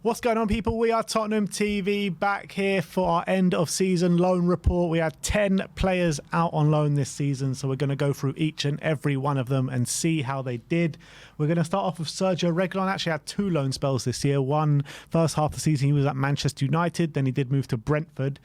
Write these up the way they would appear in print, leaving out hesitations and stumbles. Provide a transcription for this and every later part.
What's going on, people? We are Tottenham TV back here for our end of season loan report. We had 10 players out on loan this season, so we're going to go through each and every one of them and see how they did. We're going to start off with Sergio Reguilón. Actually had 2 loan spells this year. One first half of the season he was at Manchester United, then he did move to Brentford.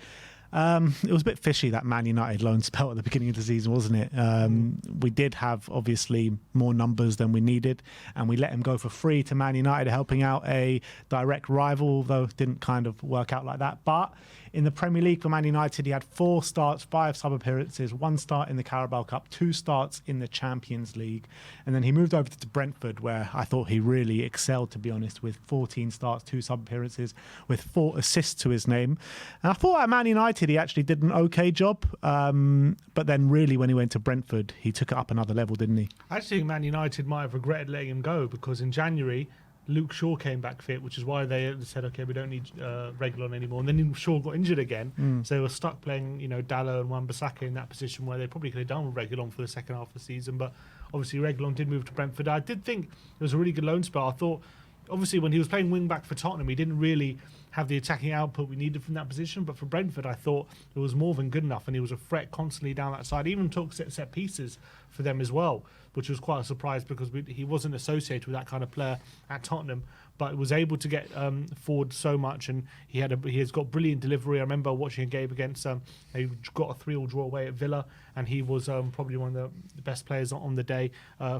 It was a bit fishy, that Man United loan spell at the beginning of the season, wasn't it? We did have obviously more numbers than we needed, and we let him go for free to Man United, helping out a direct rival, although it didn't kind of work out like that. But in the Premier League for Man United, he had 4 starts, 5 sub appearances, 1 start in the Carabao Cup, 2 starts in the Champions League, and then he moved over to Brentford, where I thought he really excelled, to be honest, with 14 starts, 2 sub appearances, with 4 assists to his name. And I thought at Man United he actually did an okay job, but then really when he went to Brentford, he took it up another level, didn't he? I actually think Man United might have regretted letting him go, because in January Luke Shaw came back fit, which is why they said, okay, we don't need Reguilón anymore. And then Shaw got injured again, so they were stuck playing, Dalot and Wan-Bissaka in that position where they probably could have done with Reguilón for the second half of the season. But obviously Reguilón did move to Brentford. I did think it was a really good loan spell. I thought, obviously, when he was playing wing back for Tottenham, he didn't really have the attacking output we needed from that position. But for Brentford, I thought it was more than good enough, and he was a threat constantly down that side. He even took set pieces for them as well, which was quite a surprise because he wasn't associated with that kind of player at Tottenham, but was able to get forward so much, and he has got brilliant delivery. I remember watching a game against he got a 3-3 draw away at Villa, and he was probably one of the best players on the day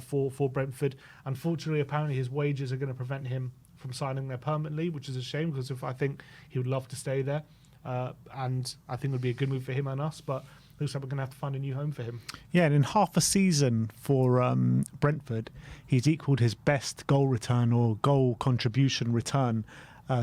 for Brentford. Unfortunately, apparently his wages are going to prevent him from signing there permanently, which is a shame, because I think he would love to stay there, and I think it would be a good move for him and us, but looks like we're going to have to find a new home for him. Yeah, and in half a season for Brentford, he's equalled his best goal return or goal contribution return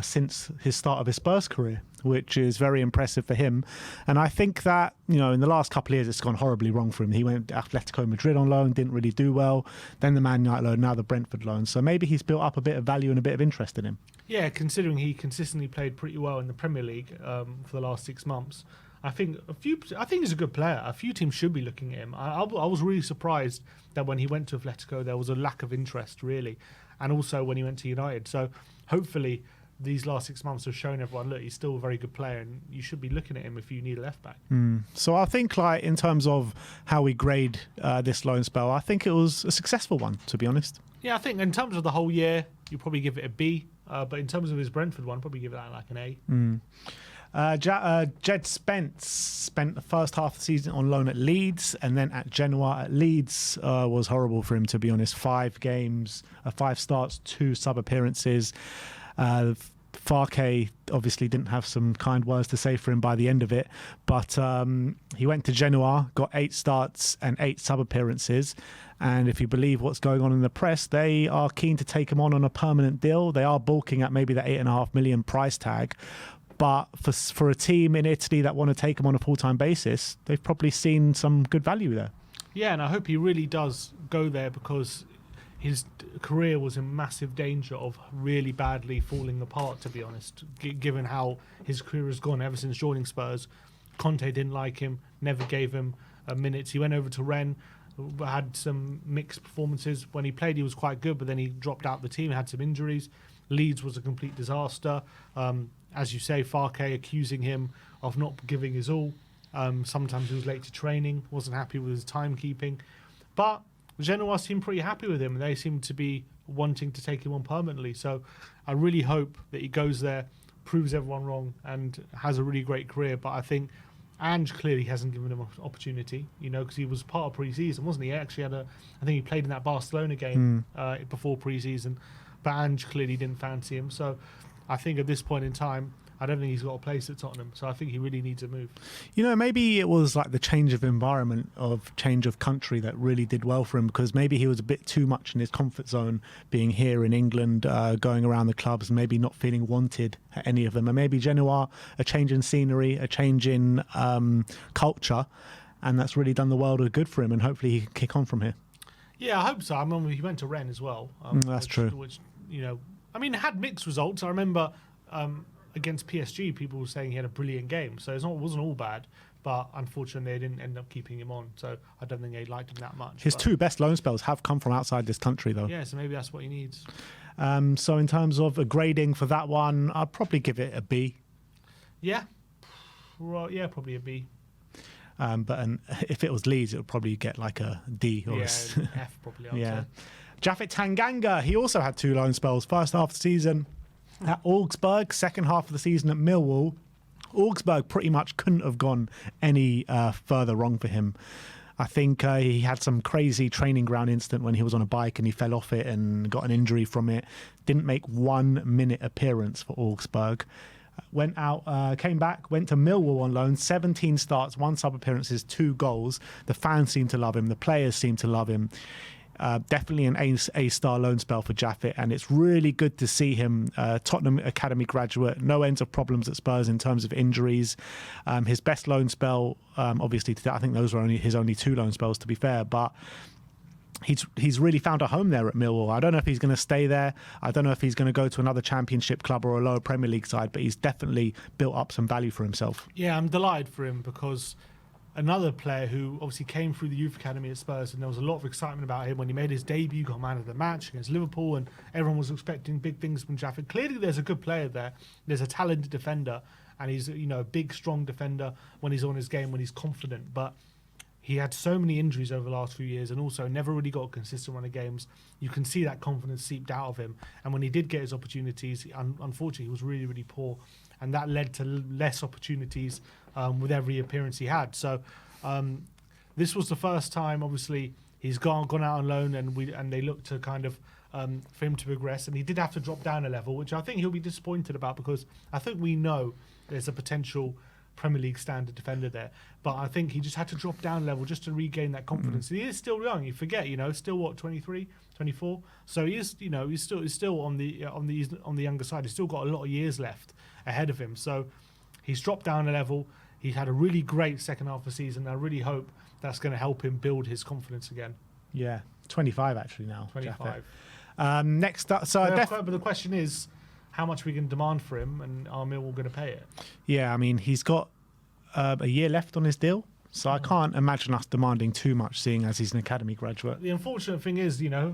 since his start of his Spurs career, which is very impressive for him. And I think that, in the last couple of years, it's gone horribly wrong for him. He went to Atletico Madrid on loan, didn't really do well. Then the Man United loan, now the Brentford loan. So maybe he's built up a bit of value and a bit of interest in him. Yeah, considering he consistently played pretty well in the Premier League for the last 6 months. I think he's a good player. A few teams should be looking at him. I was really surprised that when he went to Atletico, there was a lack of interest, really. And also when he went to United. So hopefully these last 6 months have shown everyone, look, he's still a very good player, and you should be looking at him if you need a left back. So I think, in terms of how we grade this loan spell, I think it was a successful one, to be honest. Yeah, I think in terms of the whole year, you probably give it a B. But in terms of his Brentford one, probably give it like an A. Jed Spence spent the first half of the season on loan at Leeds and then at Genoa. At Leeds was horrible for him, to be honest. 5 games, 5 starts, 2 sub appearances. Farke obviously didn't have some kind words to say for him by the end of it, but he went to Genoa, got 8 starts and 8 sub appearances. And if you believe what's going on in the press, they are keen to take him on a permanent deal. They are balking at maybe the $8.5 million price tag. But for a team in Italy that want to take him on a full-time basis, they've probably seen some good value there. Yeah, and I hope he really does go there, because his career was in massive danger of really badly falling apart, to be honest, given how his career has gone ever since joining Spurs. Conte didn't like him, never gave him minutes. He went over to Rennes, had some mixed performances. When he played, he was quite good, but then he dropped out the team, had some injuries. Leeds was a complete disaster. As you say, Farke accusing him of not giving his all. Sometimes he was late to training, wasn't happy with his timekeeping. But Genoa seemed pretty happy with him, and they seem to be wanting to take him on permanently. So I really hope that he goes there, proves everyone wrong, and has a really great career. But I think Ange clearly hasn't given him an opportunity, because he was part of pre-season, wasn't he? He actually I think he played in that Barcelona game before pre-season, but Ange clearly didn't fancy him. So I think at this point in time, I don't think he's got a place at Tottenham, so I think he really needs a move. Maybe it was like the change of environment, change of country that really did well for him, because maybe he was a bit too much in his comfort zone, being here in England, going around the clubs, and maybe not feeling wanted at any of them. And maybe Genoa, a change in scenery, a change in culture, and that's really done the world of good for him, and hopefully he can kick on from here. Yeah, I hope so. I mean, he went to Rennes as well. That's true. Which, it had mixed results. I remember against PSG, people were saying he had a brilliant game, so it wasn't all bad. but unfortunately they didn't end up keeping him on. So I don't think they liked him that much. His two best loan spells have come from outside this country, though. Yeah, so maybe that's what he needs. So in terms of a grading for that one, I'd probably give it a B. Yeah, well, yeah, probably a B. If it was Leeds, it would probably get like a D or F probably. Yeah. Japhet Tanganga, he also had two loan spells. First half of the season at Augsburg, second half of the season at Millwall. Augsburg pretty much couldn't have gone any further wrong for him. I think he had some crazy training ground incident when he was on a bike and he fell off it and got an injury from it. Didn't make 1 minute appearance for Augsburg. Went out, came back, went to Millwall on loan, 17 starts, 1 sub-appearances, 2 goals. The fans seem to love him. The players seem to love him. Definitely an A-star loan spell for Japhet, and it's really good to see him, Tottenham Academy graduate, no ends of problems at Spurs in terms of injuries. His best loan spell, obviously, I think those were his only 2 loan spells, to be fair, but he's really found a home there at Millwall. I don't know if he's going to stay there. I don't know if he's going to go to another Championship club or a lower Premier League side, but he's definitely built up some value for himself. Yeah, I'm delighted for him because another player who obviously came through the youth academy at Spurs, and there was a lot of excitement about him when he made his debut, got man of the match against Liverpool, and everyone was expecting big things from Japhet. Clearly there's a good player there. There's a talented defender, and he's a big, strong defender when he's on his game, when he's confident. But he had so many injuries over the last few years and also never really got a consistent run of games. You can see that confidence seeped out of him. And when he did get his opportunities, unfortunately, he was really, really poor. And that led to less opportunities with every appearance he had. So this was the first time, obviously, he's gone out on loan and they look to kind of for him to progress. And he did have to drop down a level, which I think he'll be disappointed about because I think we know there's a potential Premier League standard defender there, but I think he just had to drop down a level just to regain that confidence. He is still young. You forget, still what, 23, 24. So he is, he's still on the younger side. He's still got a lot of years left ahead of him. So he's dropped down a level. He's had a really great second half of the season. I really hope that's going to help him build his confidence again. Yeah, 25 actually now. 25. Next up, but the question is, how much we can demand for him, and are Millwall going to pay it? Yeah, I mean, he's got a year left on his deal, so I can't imagine us demanding too much, seeing as he's an academy graduate. The unfortunate thing is, a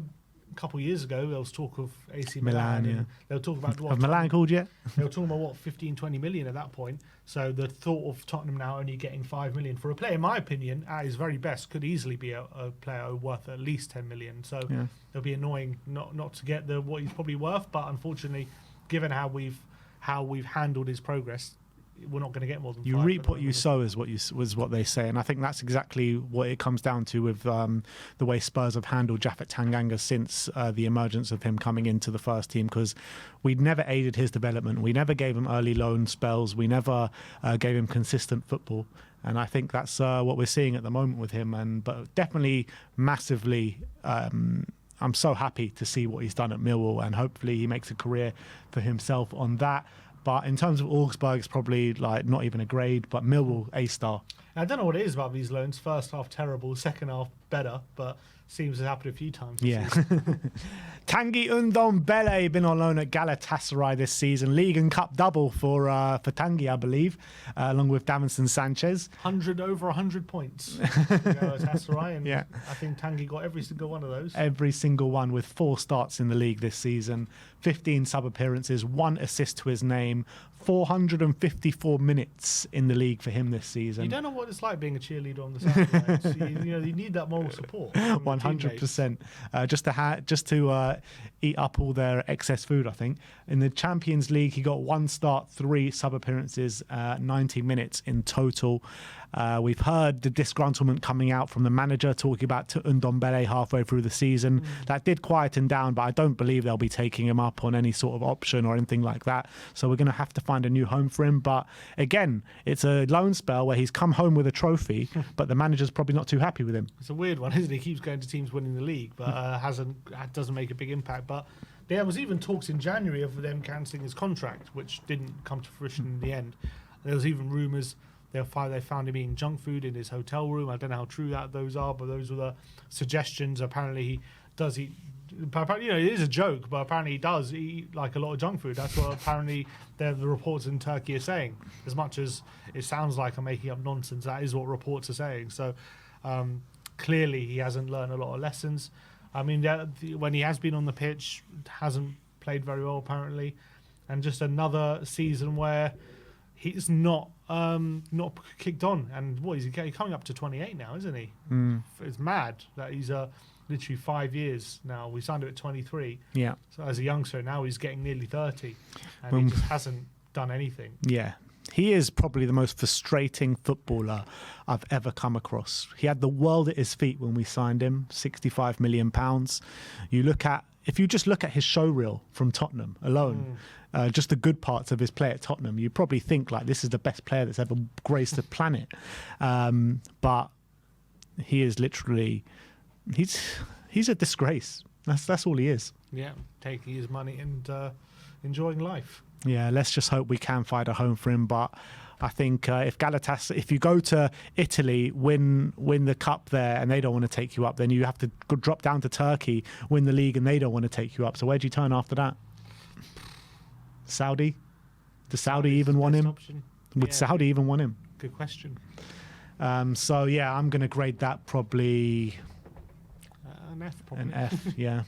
couple of years ago, there was talk of AC Milan. Yeah. They were talking about Have Milan called yet? They were talking about 15, 20 million at that point. So the thought of Tottenham now only getting 5 million for a player, in my opinion, at his very best, could easily be a player worth at least 10 million. So it'll be annoying not to get what he's probably worth, but unfortunately, given how we've handled his progress, we're not going to get more than 5. You reap what you sow is what they say, and I think that's exactly what it comes down to with the way Spurs have handled Japhet Tanganga since the emergence of him coming into the first team, because we'd never aided his development. We never gave him early loan spells. We never gave him consistent football, and I think that's what we're seeing at the moment with him. But definitely massively. I'm so happy to see what he's done at Millwall, and hopefully he makes a career for himself on that. But in terms of Augsburg, it's probably like not even a grade, but Millwall, A-star. I don't know what it is about these loans. First half terrible, second half better, but seems to happen a few times. Yeah. Tanguy Ndombele been on loan at Galatasaray this season. League and Cup double for Tanguy, I believe, along with Davinson Sanchez. Over 100 points. Galatasaray, and yeah. I think Tanguy got every single one of those. Every single one, with 4 starts in the league this season, 15 sub-appearances, 1 assist to his name, 454 minutes in the league for him this season. You don't know what it's like being a cheerleader on the sidelines. you need that moral support. 100%. Just to eat up all their excess food, I think. In the Champions League, he got 1 start, 3 sub-appearances, 90 minutes in total. We've heard the disgruntlement coming out from the manager talking about Ndombele halfway through the season. That did quieten down, but I don't believe they'll be taking him up on any sort of option or anything like that. So we're going to have to find a new home for him. But again, it's a loan spell where he's come home with a trophy, but the manager's probably not too happy with him. It's a weird one, isn't it? He keeps going to teams winning the league, but doesn't make a big impact. But there was even talks in January of them cancelling his contract, which didn't come to fruition in the end. There was even rumours they found him eating junk food in his hotel room. I don't know how true those are, but those were the suggestions. Apparently he does eat Apparently, it is a joke, but apparently he does eat like a lot of junk food. That's what apparently the reports in Turkey are saying. As much as it sounds like I'm making up nonsense, that is what reports are saying. So clearly he hasn't learned a lot of lessons. I mean, when he has been on the pitch, hasn't played very well apparently, and just another season where he's not kicked on. And what is he coming up to 28 now, isn't he? It's mad that he's literally 5 years now. We signed him at 23. Yeah. So as a youngster, now he's getting nearly 30, and he just hasn't done anything. Yeah. He is probably the most frustrating footballer I've ever come across. He had the world at his feet when we signed him, £65 million. If you just look at his show reel from Tottenham alone, just the good parts of his play at Tottenham, you probably think like this is the best player that's ever graced the planet. But he is literally, he's a disgrace. That's all he is. Yeah, taking his money and enjoying life. Yeah, let's just hope we can find a home for him. But I think if you go to Italy, win the cup there, and they don't want to take you up, then you have to drop down to Turkey, win the league, and they don't want to take you up. So where do you turn after that? Saudi? Does Saudi even want him? Would Saudi even want him? Good question. So yeah, I'm going to grade that probably An F. Probably. an F. Yeah.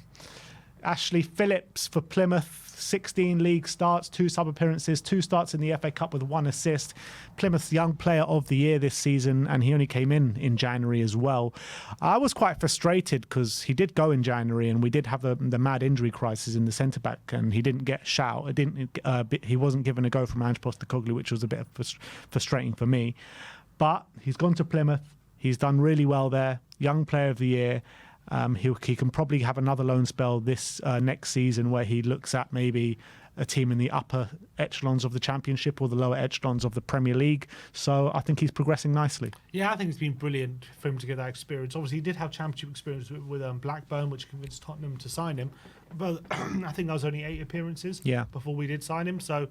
Ashley Phillips for Plymouth, 16 league starts, 2 sub-appearances, 2 starts in the FA Cup with 1 assist. Plymouth's Young Player of the Year this season, and he only came in January as well. I was quite frustrated because he did go in January, and we did have the mad injury crisis in the centre-back, and he didn't get a shout. He wasn't given a go from Ange Postecoglou, which was a bit frustrating for me. But he's gone to Plymouth. He's done really well there. Young Player of the Year. He can probably have another loan spell this next season where he looks at maybe a team in the upper echelons of the Championship or the lower echelons of the Premier League. So I think he's progressing nicely. Yeah, I think it's been brilliant for him to get that experience. Obviously, he did have Championship experience with Blackburn, which convinced Tottenham to sign him. But I think that was only 8 appearances before we did sign him. So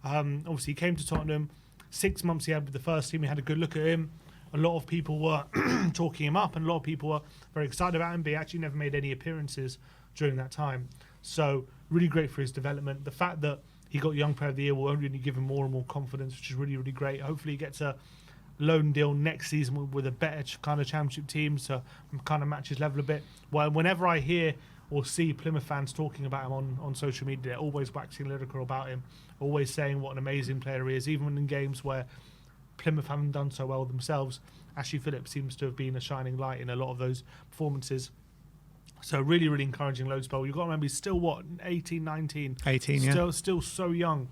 obviously, he came to Tottenham. 6 months he had with the first team. We had a good look at him. A lot of people were talking him up, and a lot of people were very excited about him, but he actually never made any appearances during that time. So really great for his development. The fact that he got Young Player of the Year will only give him more and more confidence, which is really, really great. Hopefully he gets a loan deal next season with a better kind of Championship team to kind of match his level a bit. Well, whenever I hear or see Plymouth fans talking about him on social media, they're always waxing lyrical about him, always saying what an amazing player he is, even in games where Plymouth haven't done so well themselves. Ashley Phillips seems to have been a shining light in a lot of those performances. So really, really encouraging loan spell. You've got to remember, he's still, 18, 19? 18, yeah. Still so young,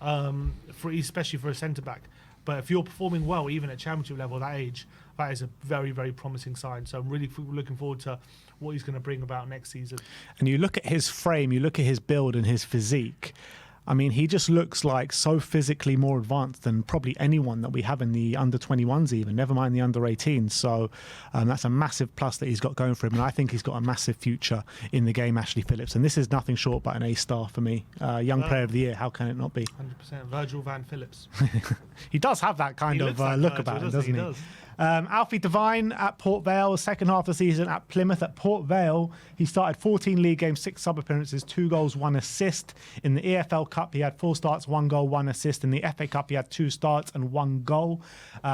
especially for a centre-back. But if you're performing well, even at Championship level at that age, that is a very, very promising sign. So I'm really looking forward to what he's going to bring about next season. And you look at his frame, you look at his build and his physique. I mean, he just looks like so physically more advanced than probably anyone that we have in the under-21s even, never mind the under-18s. So that's a massive plus that he's got going for him. And I think he's got a massive future in the game, Ashley Phillips. And this is nothing short but an A-star for me. Young Player of the Year, how can it not be? 100%. Virgil van Phillips. He does have that kind of look about him, doesn't he? Alfie Devine at Port Vale, second half of the season at Plymouth. At Port Vale, he started 14 league games, 6 sub-appearances, 2 goals, 1 assist. In the EFL Cup, he had 4 starts, 1 goal, 1 assist. In the FA Cup, he had 2 starts and 1 goal.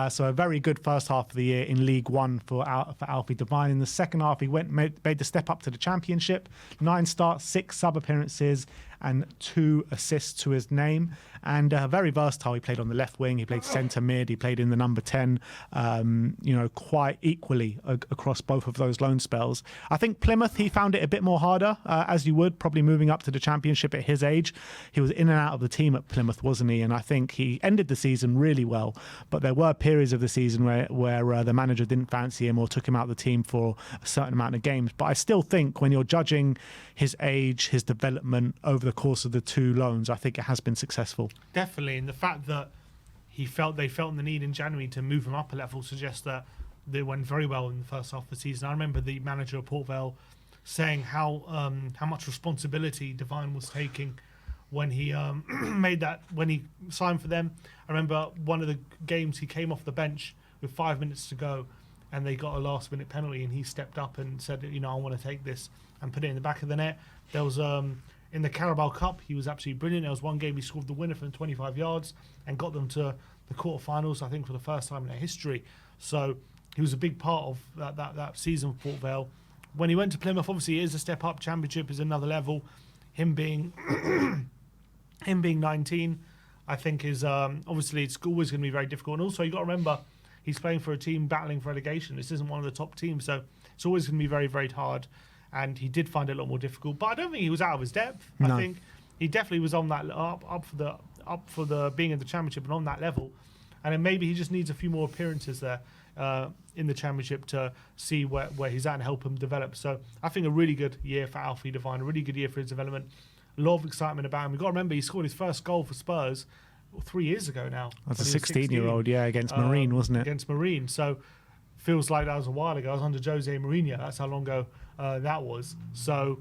So a very good first half of the year in League One for Alfie Devine. In the second half, he made the step up to the Championship. 9 starts, 6 sub-appearances and 2 assists to his name. And very versatile. He played on the left wing, he played centre mid, he played in the number 10, quite equally across both of those loan spells. I think Plymouth, he found it a bit more harder, as you would, probably moving up to the Championship at his age. He was in and out of the team at Plymouth, wasn't he? And I think he ended the season really well. But there were periods of the season where the manager didn't fancy him or took him out of the team for a certain amount of games. But I still think when you're judging his age, his development over the course of the 2 loans, I think it has been successful. Definitely, and the fact that they felt the need in January to move him up a level suggests that they went very well in the first half of the season. I remember the manager of Port Vale saying how much responsibility Devine was taking when he when he signed for them. I remember one of the games he came off the bench with 5 minutes to go, and they got a last-minute penalty, and he stepped up and said, I want to take this and put it in the back of the net. There was in the Carabao Cup, he was absolutely brilliant. There was one game he scored the winner from 25 yards and got them to the quarterfinals, I think, for the first time in their history. So he was a big part of that season for Port Vale. When he went to Plymouth, obviously, it is a step up. Championship is another level. Him being 19, I think, is obviously it's always going to be very difficult. And also, you got to remember, he's playing for a team battling for relegation. This isn't one of the top teams, so it's always going to be very, very hard. And he did find it a lot more difficult, but I don't think he was out of his depth. No. I think he definitely was on that up for the being in the championship and on that level. And then maybe he just needs a few more appearances there in the championship to see where he's at and help him develop. So I think a really good year for Alfie Devine, a really good year for his development. A lot of excitement about him. We've got to remember he scored his first goal for Spurs 3 years ago now. As a 16-year-old, against Marine, wasn't it? Against Marine. So feels like that was a while ago. I was under Jose Mourinho. That's how long ago that was. So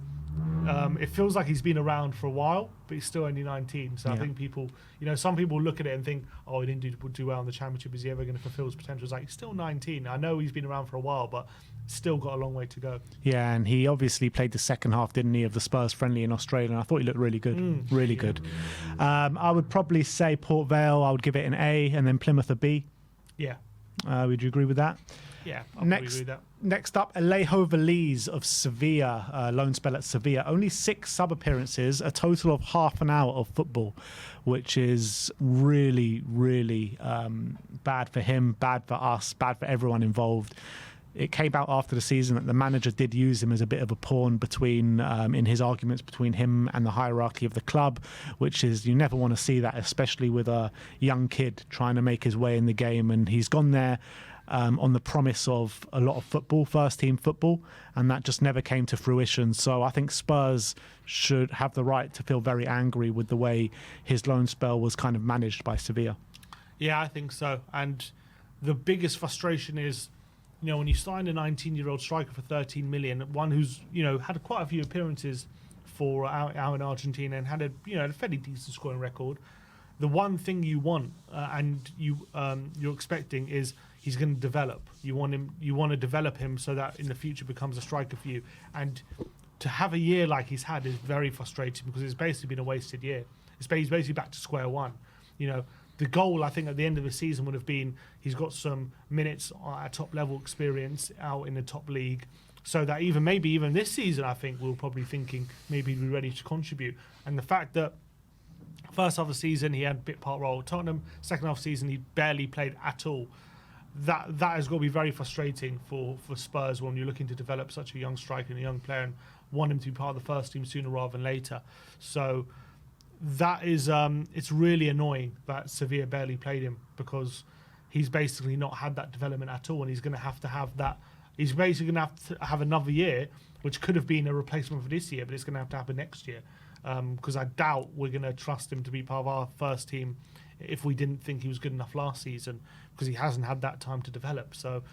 it feels like he's been around for a while, but he's still only 19. So I think people, some people look at it and think, oh, he didn't do well in the championship. Is he ever going to fulfill his potential? It's like, he's still 19. I know he's been around for a while, but still got a long way to go. Yeah, and he obviously played the second half, didn't he, of the Spurs friendly in Australia, and I thought he looked really good, really good. I would probably say Port Vale, I would give it an A, and then Plymouth a B. Yeah. Would you agree with that? Yeah, I agree with that. Next up, Alejo Veliz of Sevilla, loan spell at Sevilla. Only 6 sub-appearances, a total of half an hour of football, which is really, really bad for him, bad for us, bad for everyone involved. It came out after the season that the manager did use him as a bit of a pawn between, in his arguments between him and the hierarchy of the club, which is, you never want to see that, especially with a young kid trying to make his way in the game. And he's gone there on the promise of a lot of football, first team football, and that just never came to fruition. So I think Spurs should have the right to feel very angry with the way his loan spell was kind of managed by Sevilla. Yeah, I think so. And the biggest frustration is, when you sign a 19-year-old striker for 13 million, one who's, had quite a few appearances for out in Argentina and had a fairly decent scoring record, the one thing you want and you're expecting is he's going to develop. You want to develop him so that in the future becomes a striker for you. And to have a year like he's had is very frustrating because it's basically been a wasted year. He's basically back to square one. The goal, I think, at the end of the season would have been he's got some minutes at top level experience out in the top league, so that maybe even this season, I think we're probably thinking maybe he'd be ready to contribute. And the fact that first half of the season he had a bit part role at Tottenham, second half of the season he barely played at all. That has got to be very frustrating for Spurs when you're looking to develop such a young striker and a young player and want him to be part of the first team sooner rather than later. So that is it's really annoying that Sevilla barely played him because he's basically not had that development at all, and he's going to have that. He's basically going to have another year, which could have been a replacement for this year, but it's going to have to happen next year because I doubt we're going to trust him to be part of our first team if we didn't think he was good enough last season because he hasn't had that time to develop. So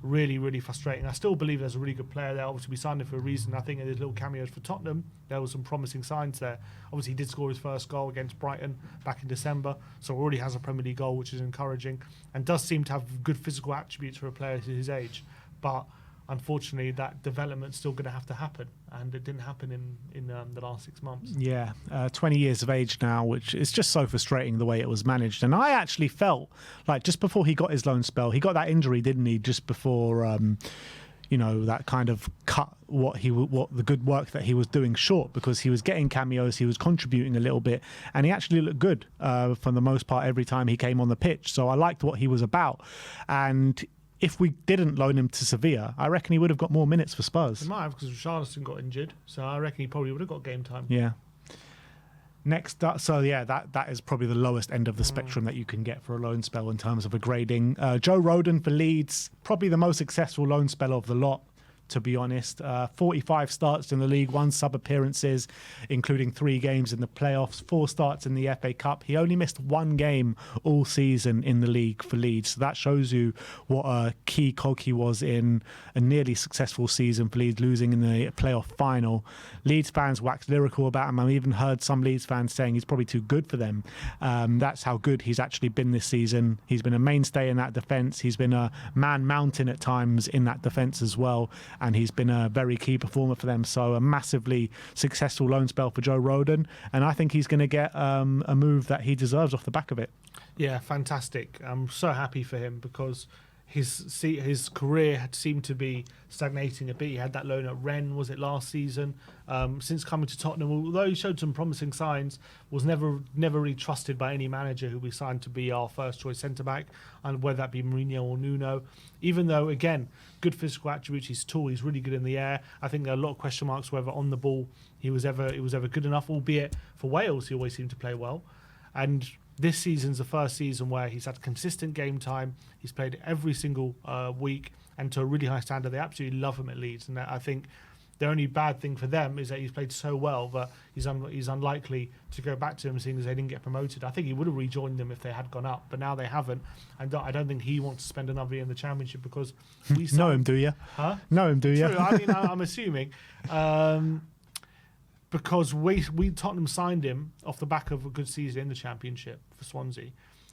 really, really frustrating. I still believe there's a really good player there. Obviously, we signed him for a reason. I think in his little cameos for Tottenham, there was some promising signs there. Obviously, he did score his first goal against Brighton back in December, so already has a Premier League goal, which is encouraging, and does seem to have good physical attributes for a player his age. But unfortunately, that development's still going to have to happen, and it didn't happen in the last 6 months. Yeah, 20 years of age now, which is just so frustrating the way it was managed. And I actually felt like just before he got his loan spell, he got that injury, didn't he? Just before, that kind of cut what the good work that he was doing short, because he was getting cameos, he was contributing a little bit, and he actually looked good for the most part every time he came on the pitch. So I liked what he was about, and if we didn't loan him to Sevilla, I reckon he would have got more minutes for Spurs. He might have, because Richarlison got injured, so I reckon he probably would have got game time. Yeah. Next up, so yeah, that is probably the lowest end of the spectrum that you can get for a loan spell in terms of a grading. Joe Rodon for Leeds, probably the most successful loan spell of the lot. to be honest. 45 starts in the league, 1 sub-appearances, including 3 games in the playoffs, 4 starts in the FA Cup. He only missed 1 game all season in the league for Leeds. So that shows you what a key cog he was in a nearly successful season for Leeds, losing in the playoff final. Leeds fans waxed lyrical about him. I've even heard some Leeds fans saying he's probably too good for them. That's how good he's actually been this season. He's been a mainstay in that defence. He's been a man mountain at times in that defence as well, and he's been a very key performer for them. So a massively successful loan spell for Joe Rodon, and I think he's going to get a move that he deserves off the back of it. Yeah, fantastic. I'm so happy for him because his career had seemed to be stagnating a bit. He had that loan at Rennes, was it last season? Since coming to Tottenham, although he showed some promising signs, was never really trusted by any manager who we signed to be our first choice centre back, and whether that be Mourinho or Nuno. Even though, again, good physical attributes, he's tall, he's really good in the air. I think there are a lot of question marks whether on the ball he was ever good enough. Albeit for Wales, he always seemed to play well, and this season's the first season where he's had consistent game time. He's played every single week, and to a really high standard. They absolutely love him at Leeds, and I think the only bad thing for them is that he's played so well that he's unlikely to go back to them, seeing as they didn't get promoted. I think he would have rejoined them if they had gone up, but now they haven't. And I don't think he wants to spend another year in the Championship because we know him, do you? Huh? Know him, do you? True. I mean, I'm assuming. Because we Tottenham signed him off the back of a good season in the Championship for Swansea.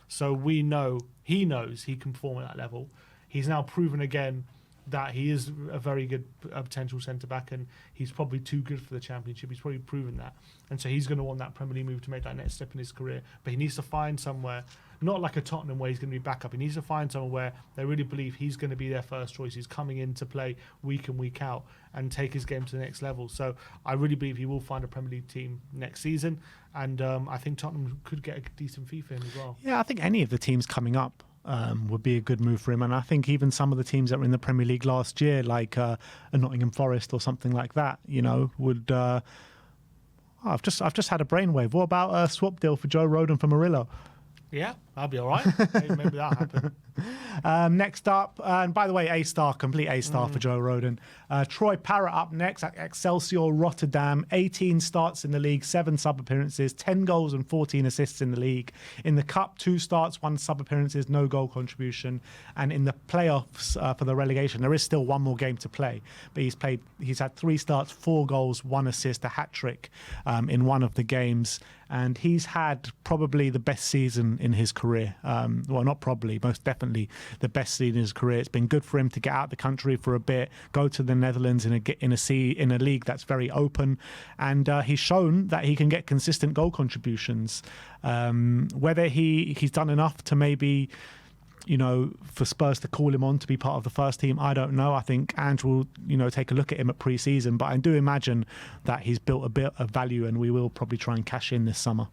So he knows he can perform at that level. He's now proven again that he is a very good potential centre-back, and he's probably too good for the Championship. He's probably proven that. And so he's going to want that Premier League move to make that next step in his career. But he needs to find somewhere, not like a Tottenham where he's going to be back up. He needs to find somewhere where they really believe he's going to be their first choice. He's coming in to play week in, week out and take his game to the next level. So I really believe he will find a Premier League team next season. And I think Tottenham could get a decent fee for him as well. Yeah, I think any of the teams coming up would be a good move for him. And I think even some of the teams that were in the Premier League last year, like a Nottingham Forest or something like that, would... I've just had a brainwave. What about a swap deal for Joe Rodon for Murillo? Yeah, that'll be all right. Maybe that'll happen. Next up, and by the way, complete A-star for Joe Rodon. Troy Parrott up next at Excelsior Rotterdam. 18 starts in the league, 7 sub-appearances, 10 goals and 14 assists in the league. In the Cup, 2 starts, 1 sub-appearances, no goal contribution. And in the playoffs for the relegation, there is still 1 more game to play. But he's had 3 starts, 4 goals, 1 assist, a hat-trick in one of the games. And he's had probably the best season in his career. Well, not probably, most definitely the best season in his career. It's been good for him to get out of the country for a bit, go to the Netherlands in a league that's very open, and he's shown that he can get consistent goal contributions. Whether he's done enough to maybe, for Spurs to call him on to be part of the first team, I don't know. I think Ange will, take a look at him at pre-season, but I do imagine that he's built a bit of value, and we will probably try and cash in this summer.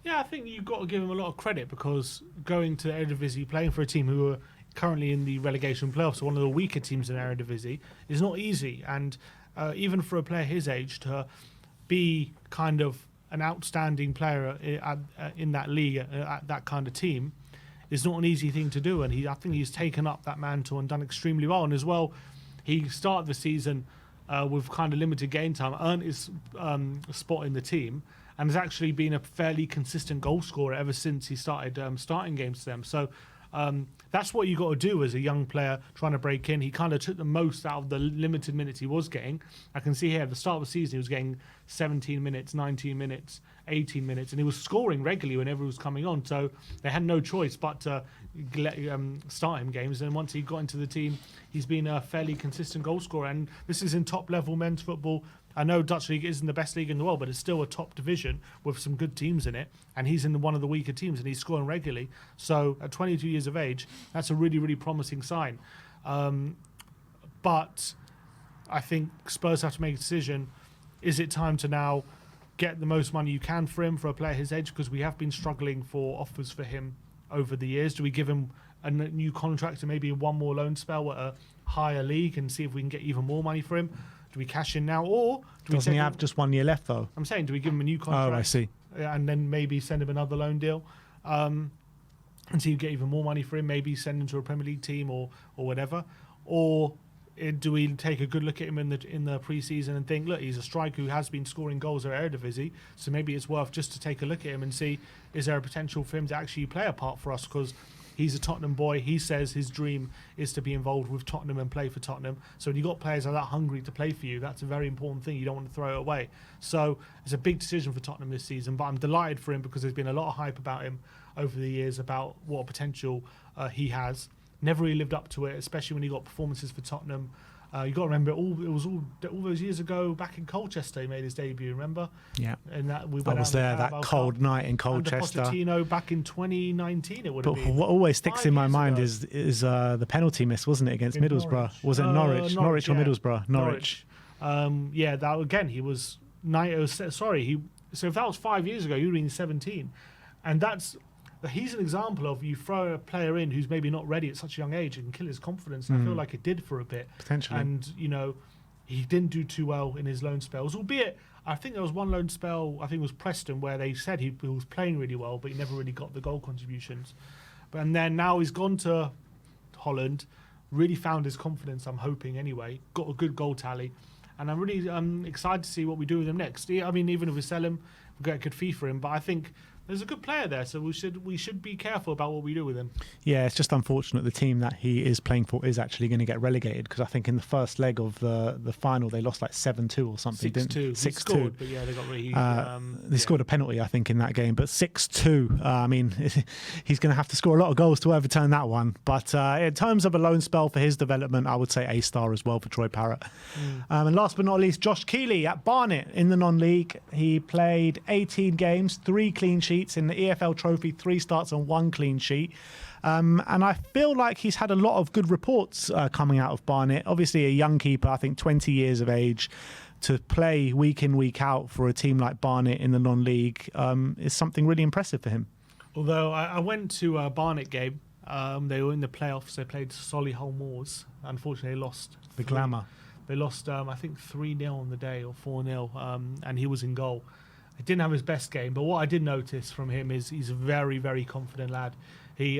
Yeah, I think you've got to give him a lot of credit, because going to Eredivisie, playing for a team who are currently in the relegation playoffs, so one of the weaker teams in Eredivisie, is not easy. And even for a player his age to be kind of an outstanding player in that league, at that kind of team, is not an easy thing to do. And I think he's taken up that mantle and done extremely well. And as well, he started the season with kind of limited game time, earned his spot in the team, and has actually been a fairly consistent goal scorer ever since he started starting games to them. So that's what you got to do as a young player trying to break in. He kind of took the most out of the limited minutes he was getting. I can see here at the start of the season he was getting 17 minutes, 19 minutes, 18 minutes, and he was scoring regularly whenever he was coming on. So they had no choice but to start him games. And once he got into the team, he's been a fairly consistent goal scorer. And this is in top-level men's football. I know Dutch League isn't the best league in the world, but it's still a top division with some good teams in it. And he's in one of the weaker teams, and he's scoring regularly. So at 22 years of age, that's a really, really promising sign. But I think Spurs have to make a decision. Is it time to now get the most money you can for him, for a player his age? Because we have been struggling for offers for him over the years. Do we give him a new contract and maybe 1 more loan spell at a higher league and see if we can get even more money for him? Do we cash in now, or doesn't he have just 1 year left though? I'm saying, do we give him a new contract? Oh, I see. And then maybe send him another loan deal, and see if you get even more money for him. Maybe send him to a Premier League team or whatever. Or do we take a good look at him in the pre-season and think, look, he's a striker who has been scoring goals at Eredivisie, so maybe it's worth just to take a look at him and see, is there a potential for him to actually play a part for us? Because he's a Tottenham boy. He says his dream is to be involved with Tottenham and play for Tottenham. So when you've got players that are that hungry to play for you, that's a very important thing. You don't want to throw it away. So it's a big decision for Tottenham this season, but I'm delighted for him because there's been a lot of hype about him over the years about what potential he has. Never really lived up to it, especially when he got performances for Tottenham. You got to remember, it was all those years ago back in Colchester he made his debut, remember? Yeah. And that we I was there that cold night in Colchester. Under Pochettino back in 2019 it would have been. But what always sticks in my mind ago. is the penalty miss, wasn't it, against Middlesbrough? Norwich. Was it Norwich? Norwich or yeah. Middlesbrough? Norwich. Yeah, that again, he was so if that was 5 years ago, you would have been 17. And he's an example of you throw a player in who's maybe not ready at such a young age and kill his confidence. And I feel like it did for a bit. Potentially. And, he didn't do too well in his loan spells, albeit I think there was one loan spell, I think it was Preston, where they said he was playing really well, but he never really got the goal contributions. And then now he's gone to Holland, really found his confidence, I'm hoping anyway, got a good goal tally. And I'm really excited to see what we do with him next. I mean, even if we sell him, we get a good fee for him, but I think there's a good player there, so we should be careful about what we do with him. Yeah, it's just unfortunate the team that he is playing for is actually going to get relegated, because I think in the first leg of the final they lost like 7-2 or something. 6-2. 6-2. But yeah, they got really. They scored a penalty, I think, in that game, but 6-2. I mean, he's going to have to score a lot of goals to overturn that one. But in terms of a loan spell for his development, I would say A-star as well for Troy Parrott. And last but not least, Josh Keeley at Barnet in the non-league. He played 18 games, 3 clean sheets. In the EFL Trophy, 3 starts and 1 clean sheet. And I feel like he's had a lot of good reports coming out of Barnet. Obviously a young keeper, I think 20 years of age, to play week in, week out for a team like Barnet in the non-league is something really impressive for him. Although I went to a Barnet game. They were in the playoffs. They played Solihull Moors. Unfortunately, they lost. The glamour. They lost, I think, 3-0 on the day or 4-0, and he was in goal. He didn't have his best game, but what I did notice from him is he's a very, very confident lad. He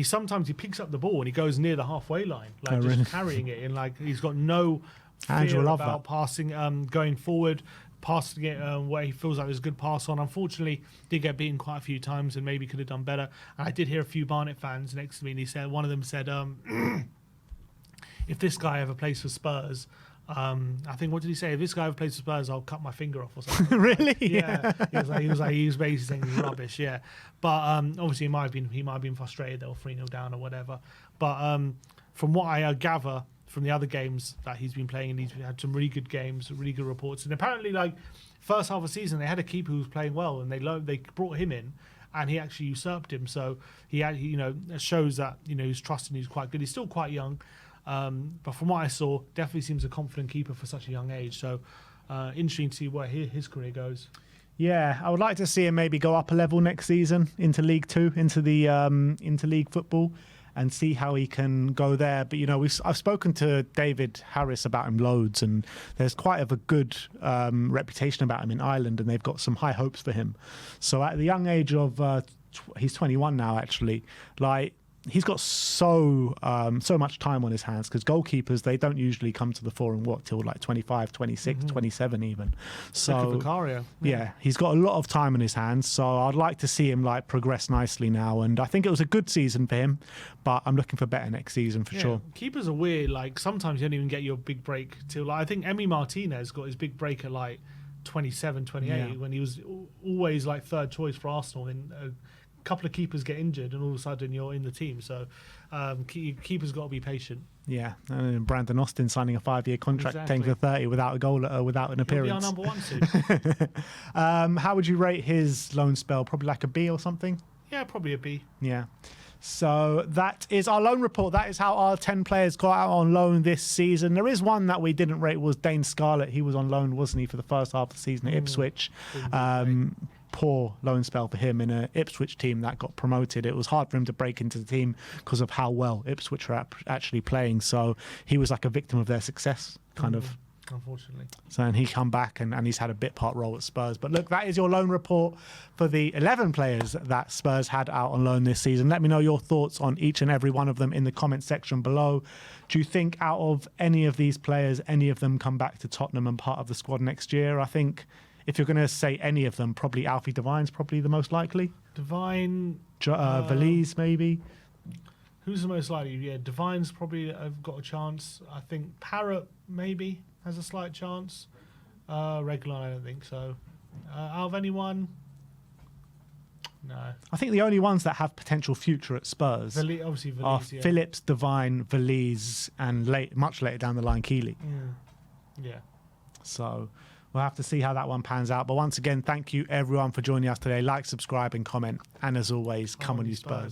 sometimes he picks up the ball and he goes near the halfway line, like just carrying it, and like he's got no fear about passing, going forward, passing it where he feels like there's a good pass on. Unfortunately, did get beaten quite a few times and maybe could have done better. And I did hear a few Barnet fans next to me, and one of them said, if this guy ever plays for Spurs, I think, what did he say? If this guy ever plays for Spurs, I'll cut my finger off or something. Really? Yeah. He was basically saying he's rubbish. Yeah, but obviously he might have been frustrated. They were 3-0 down or whatever. But from what I gather from the other games that he's been playing, and he's had some really good games, really good reports. And apparently, like first half of the season, they had a keeper who was playing well, and they brought him in, and he actually usurped him. So it shows that he's trusting. He's quite good. He's still quite young. But from what I saw, definitely seems a confident keeper for such a young age. So interesting to see where his career goes. Yeah, I would like to see him maybe go up a level next season into League Two, into league football, and see how he can go there. But I've spoken to David Harris about him loads, and there's quite a good reputation about him in Ireland, and they've got some high hopes for him. So at the young age of he's 21 now, actually, like. He's got so much time on his hands, because goalkeepers, they don't usually come to the fore till like 25, 26, 27 even. So Vicario. Yeah, he's got a lot of time on his hands. So I'd like to see him like progress nicely now. And I think it was a good season for him, but I'm looking for better next season for sure. Keepers are weird. Like sometimes you don't even get your big break till like, I think Emi Martinez got his big break at like 27, 28 when he was always like third choice for Arsenal in couple of keepers get injured and all of a sudden you're in the team. So keepers got to be patient. Yeah, and Brandon Austin signing a 5-year contract, taking for 30 without a goal, without an appearance. He'll be our number 1 soon. How would you rate his loan spell? Probably like a B or something? Yeah, probably a B. Yeah. So that is our loan report. That is how our 10 players got out on loan this season. There is one that we didn't rate, was Dane Scarlett. He was on loan, wasn't he, for the first half of the season at Ipswich. Poor loan spell for him in an Ipswich team that got promoted. It was hard for him to break into the team because of how well Ipswich are actually playing. So he was like a victim of their success, kind of. unfortunately. So and he come back and he's had a bit part role at Spurs. But look, that is your loan report for the 11 players that Spurs had out on loan this season. Let me know your thoughts on each and every one of them in the comment section below. Do you think out of any of these players, any of them come back to Tottenham and part of the squad next year? I think if you're going to say any of them, probably Alfie Devine's probably the most likely. Devine. Valise maybe. Who's the most likely? Yeah, Devine's probably got a chance. I think Parrott maybe has a slight chance. Regular, I don't think so. Out of anyone, no. I think the only ones that have potential future at Spurs Obviously are Valise, yeah. Phillips, Devine, Valise, and much later down the line, Keeley. Yeah. So we'll have to see how that one pans out. But once again, thank you everyone for joining us today. Like, subscribe, and comment. And as always, come on, you Spurs.